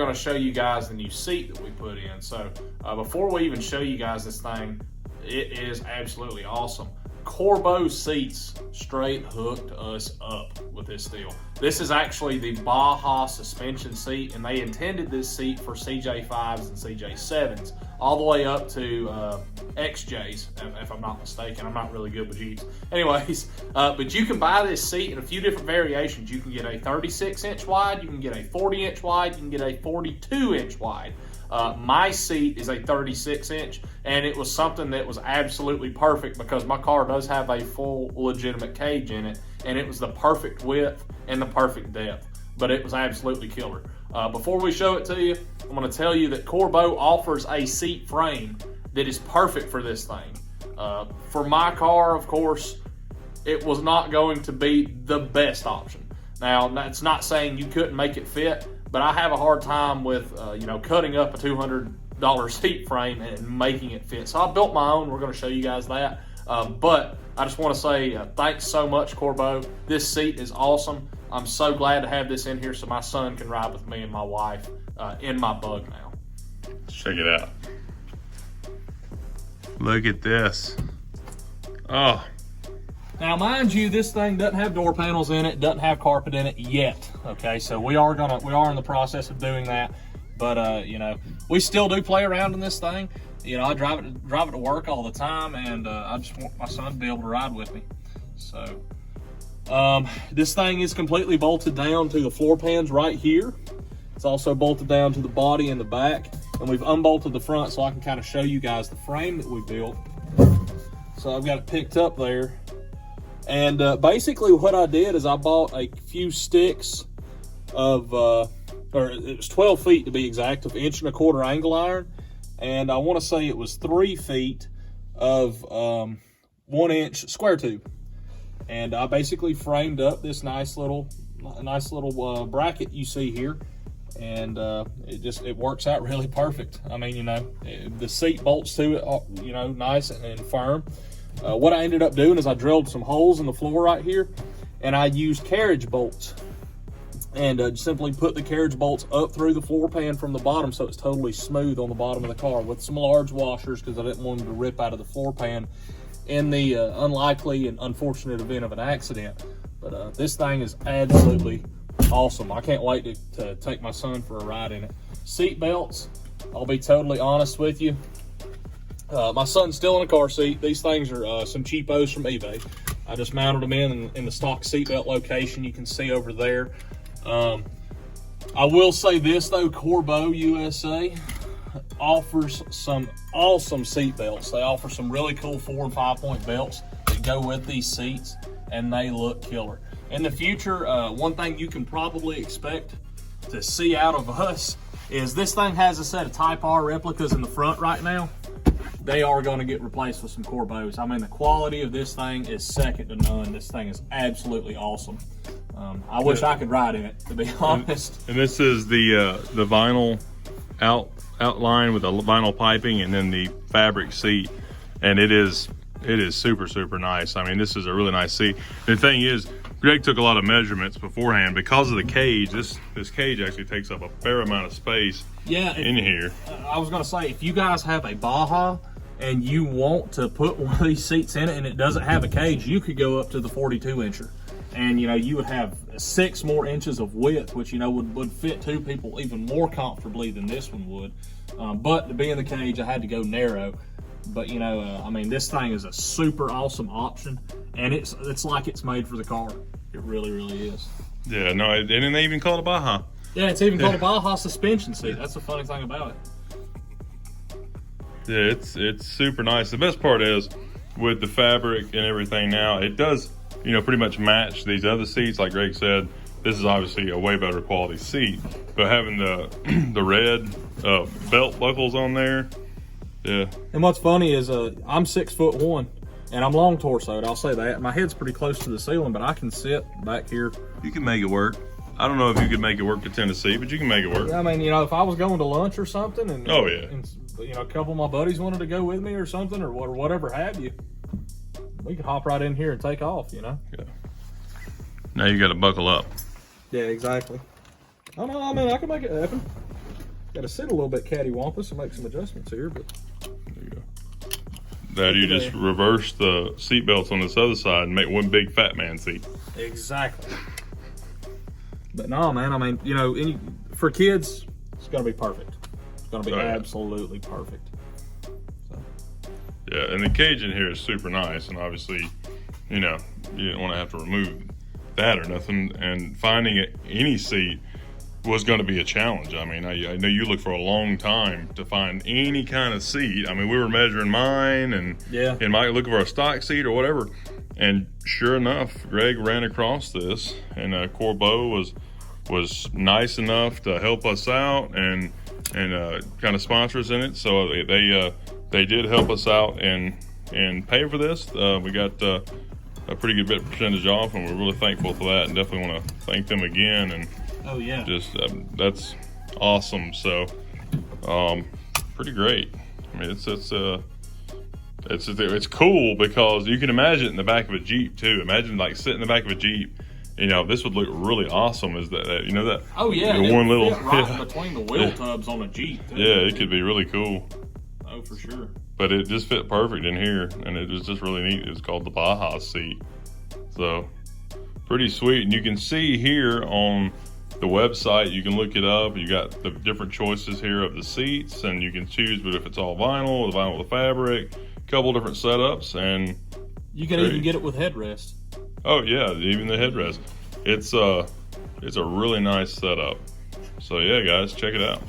going to show you guys the new seat that we put in. So before we even show you guys this thing, it is absolutely awesome. Corbeau seats straight hooked us up with this deal. This is actually the Baja suspension seat, and they intended this seat for CJ5s and CJ7s, all the way up to XJs, if I'm not mistaken. I'm not really good with Jeeps. Anyways, but you can buy this seat in a few different variations. You can get a 36-inch wide, you can get a 40-inch wide, you can get a 42-inch wide. My seat is a 36-inch, and it was something that was absolutely perfect because my car does have a full legitimate cage in it, and it was the perfect width and the perfect depth, but it was absolutely killer. Before we show it to you, I'm going to tell you that Corbeau offers a seat frame that is perfect for this thing. For my car, of course, it was not going to be the best option. Now, that's not saying you couldn't make it fit, but I have a hard time with, cutting up a $200 seat frame and making it fit. So I built my own. We're going to show you guys that. But I just want to say thanks so much, Corbeau. This seat is awesome. I'm so glad to have this in here so my son can ride with me and my wife in my Bug now. Check it out. Look at this. Oh. Now, mind you, this thing doesn't have door panels in it, doesn't have carpet in it yet. Okay, so we are in the process of doing that. But we still do play around in this thing. I drive it to work all the time, and I just want my son to be able to ride with me. So this thing is completely bolted down to the floor pans right here. It's also bolted down to the body and the back, and we've unbolted the front so I can kind of show you guys the frame that we built. So I've got it picked up there. And basically what I did is I bought a few sticks of, or it was 12 feet to be exact, of 1 1/4 angle iron. And I want to say it was 3 feet of 1 inch square tube. And I basically framed up this nice little bracket you see here. And it works out really perfect. I mean, the seat bolts to it, nice and firm. What I ended up doing is I drilled some holes in the floor right here, and I used carriage bolts, and simply put the carriage bolts up through the floor pan from the bottom so it's totally smooth on the bottom of the car with some large washers because I didn't want them to rip out of the floor pan in the unlikely and unfortunate event of an accident. But this thing is absolutely awesome. I can't wait to take my son for a ride in it. Seat belts, I'll be totally honest with you. My son's still in a car seat. These things are some cheapos from eBay. I just mounted them in the stock seatbelt location you can see over there. I will say this though, Corbeau USA offers some awesome seat belts. They offer some really cool 4 and 5 point belts that go with these seats, and they look killer. In the future, one thing you can probably expect to see out of us is this thing has a set of Type R replicas in the front right now. They are going to get replaced with some Corbeaus. I mean, the quality of this thing is second to none. This thing is absolutely awesome. I wish I could ride in it, to be honest. And this is the vinyl outline with the vinyl piping, and then the fabric seat, and it is super, super nice. I mean, this is a really nice seat. The thing is, Greg took a lot of measurements beforehand because of the cage. This cage actually takes up a fair amount of space. Yeah, in here. I was gonna say, if you guys have a Baja and you want to put one of these seats in it and it doesn't have a cage, you could go up to the 42-incher, and you would have 6 more inches of width, which would fit 2 people even more comfortably than this one would. But to be in the cage, I had to go narrow. But I mean, this thing is a super awesome option, and it's like it's made for the car. It really, really is. Yeah, no, and they even call it a Baja. Yeah, it's even called a Baja suspension seat. That's the funny thing about it. Yeah, it's super nice. The best part is with the fabric and everything now, it does, pretty much match these other seats. Like Greg said, this is obviously a way better quality seat, but having the red belt buckles on there, yeah. And what's funny is I'm 6'1" and I'm long torsoed. I'll say that. My head's pretty close to the ceiling, but I can sit back here. You can make it work. I don't know if you could make it work to Tennessee, but you can make it work. I mean, if I was going to lunch or something, and oh yeah, and a couple of my buddies wanted to go with me or something, or whatever have you, we could hop right in here and take off. Yeah. Now you got to buckle up. Yeah, exactly. I know. I mean, I can make it happen. Got to sit a little bit cattywampus and make some adjustments here, but there you go. That you just reverse the seat belts on this other side and make one big fat man seat. Exactly. But no, man, I mean, you know, for kids, it's gonna be perfect. It's gonna be absolutely perfect. So. Yeah, and the cage in here is super nice, and obviously, you know, you didn't want to have to remove that or nothing. And finding any seat was going to be a challenge. I mean, I know you looked for a long time to find any kind of seat. I mean, we were measuring mine and Mike looking for a stock seat or whatever. And sure enough, Greg ran across this, and Corbeau was nice enough to help us out and kind of sponsor us in it. So they did help us out and pay for this. We got a pretty good bit percentage off, and we're really thankful for that. And definitely want to thank them again. And just that's awesome. So pretty great. I mean, it's cool because you can imagine it in the back of a Jeep too. Imagine like sitting in the back of a Jeep. You know, this would look really awesome. Is that you know that? Oh yeah, the one little right between the wheel tubs on a Jeep. Too. Yeah, it could be really cool. Oh, for sure. But it just fit perfect in here, and it was just really neat. It was called the Baja seat, so pretty sweet. And you can see here on the website, you can look it up. You got the different choices here of the seats, and you can choose. But if it's all vinyl, the vinyl with fabric. Couple different setups, and you can even get it with headrest. Oh yeah, even the headrest. It's a really nice setup. So yeah, guys, check it out.